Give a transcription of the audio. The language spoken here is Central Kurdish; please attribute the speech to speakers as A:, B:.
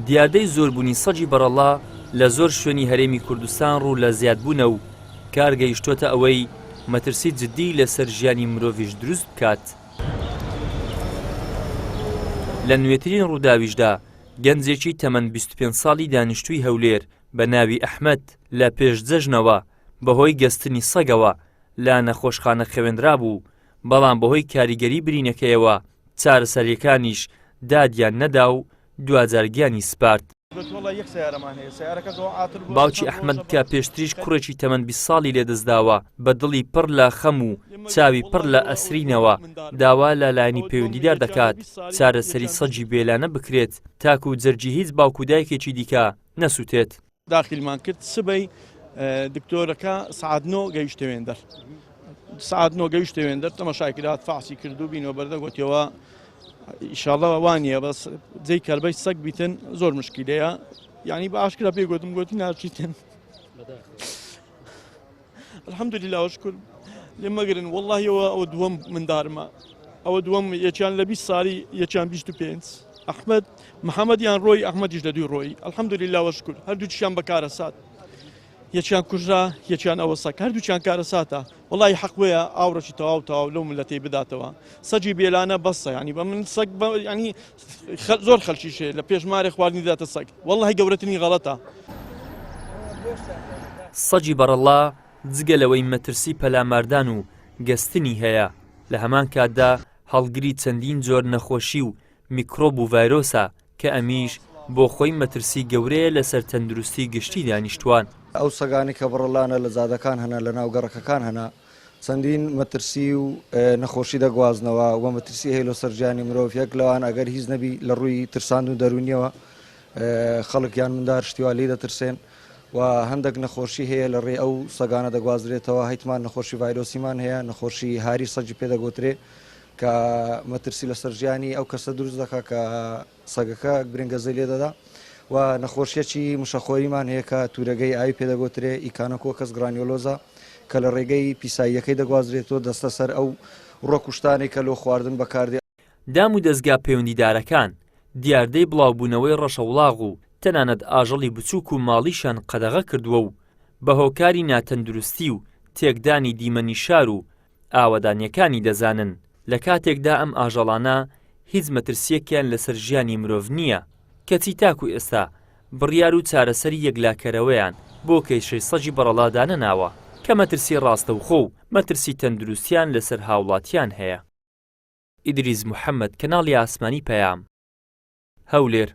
A: دیاردەی زۆربوونی سەگی بەرەڵا لە زۆر شوێنی هەرێمی کوردستان ڕوو لە زیادبوونە و کارگەیشتۆتە ئەوەی مەترسی جددی لەسەر ژیانی مرۆڤیش دروست بکات. لە نوێترین ڕووداویشدا گەنجێکی تەمەن 25 ساڵی دانیشتووی هەولێر بە ناوی ئەحمەد لە پێشجەژنەوە بەهۆی گەستنی سەگەوە لە نەخۆشخانە خوێندرا بوو، بەڵام بەهۆی کاریگەری برینەکەیەوە چارەسەریەکانیش دادیان نەدا و دوجار گیانی سپارد. باوکی ئەحمەد کە پێشتریش کوڕێکی تەمەن 20 ساڵی لێدەستداوە بە دڵی پڕ لە خەم و چاوی پڕ لە ئەسرینەوە داوا لە لایەنی پەیوەندیدار دەکات چارەسەری سەگی بێلانە بکرێت تاکو و جەرجی هیچ باوکو دایکێکی دیکە نەسووتێت.
B: داخیلمان کرد سبەی دکتۆرەکە سعات 9 گەیشتەوێندەر سعات 9 گەیشتەوێندەر تەماشاکرات فاسی کردو بینەوە بەردەگوتیەوە ئیشاڵڵا وانە بەس جێی کەربەی سەگ بیتن زۆر مشکلەیە، یعنی بە ئاشکرا پێگوتم گوتی ناچیتن. الحەمدولیلا وشکر لێمەگرن وەڵڵاهیەوە ئەوە دووەم منداڕمە، ئەوە دووەم یەکیان لە 20 ساڵی یەکیان 25 ئەحمەد محەممەدیان ڕۆی ئەحمەدیش لە دوی ڕۆی الحەمدولیلا وشکر هەردووچیان بەکارە سات، یەکیان کوژرا یەکیان ئەوە سەگ هەردووچیان کارە ساتە. وڵی حەقوەیە ئاوڕەشی تەواو تەواو لەو ملەتەی بداتەوە. سەگی بێلانە بەسە، ینی بە من سەگ ینی زۆر خەڵکیشێ لە پێشمارێ خواردنی داتە سەگ، وەڵی گەورەترین غەڵەتە.
A: سەگی بەرەڵا جگە لەوەی مەترسی پەلاماردان و گەستنی هەیە، لە هەمان کاتدا هەڵگری چەندین جۆر نەخۆشی و میکرۆب و ڤایرۆسە کە ئەمیش بۆ خۆی مەترسی گەورەیە لەسەر تەندروستی گشتی دانیشتوان.
C: ئەو سەگانی کە بڕەڵانە لە زادەکان هەنا لە ناو گەڕەکەکان هەنا چەندین مەترسی و نەخۆشی دەگوازنەوە و مەترسی هەیە لە سەرجانی مرۆڤ. یەک لەوان ئەگەر هیچ نەبی لە ڕووی ترساند و دەرونیەوە خەڵکیان مندار شتیوا لێ دەترسێن و هەندێک نەخۆشی هەیە لە ڕێ ئەو سەگانە دەگوازرێتەوە. هەیتمان نەخۆشی ڤایرۆسیمان هەیە، نەخۆشی هاری سەگی پێدەگوترێ کە مەترسی لە سەرجانی ئەو کەسە دروست دەکات کە سەگەکە برنگەزەی لێ دەدا و نەخۆشیەکی مشەخۆریمان هەیە کە تورەگەی ئاوی پێدەگوترێ ئیکانۆکۆکەس گرانیۆلۆزە کە لە ڕێگەی پیساییەکەی دەگوازرێتەوە دەستە سەر ئەو ڕۆکوشتانێک کە لۆ خواردن بەکاردێ.
A: دام و دەستگا پەیوەندیدارەکان دیاردەی بڵاوبوونەوەی ڕەشەوڵاغ و تەنانەت ئاژەڵی بچووک و ماڵیشان قەدەغە کردووە و بە هۆکاری ناتەندروستی و تێکدانی دیمەنی شار و ئاوەدانیەکانی دەزانن. لە کاتێکدا ئەم ئاژەڵانە هیچ مەترسیەکیان لەسەر ژیانی مرۆڤ نییە، کەچی تاکو ئێستا بڕیار و چارەسەری یەکلاکەرەوەیان بۆ کەیشەی سەگی بەرەڵا دانەناوە کە مەترسی ڕاستەوخۆ و مەترسی تەندروستیان لەسەر هاوڵاتیان هەیە. ئیدریس محەممەد، کەناڵی ئاسمانی پەیام، هەولێر.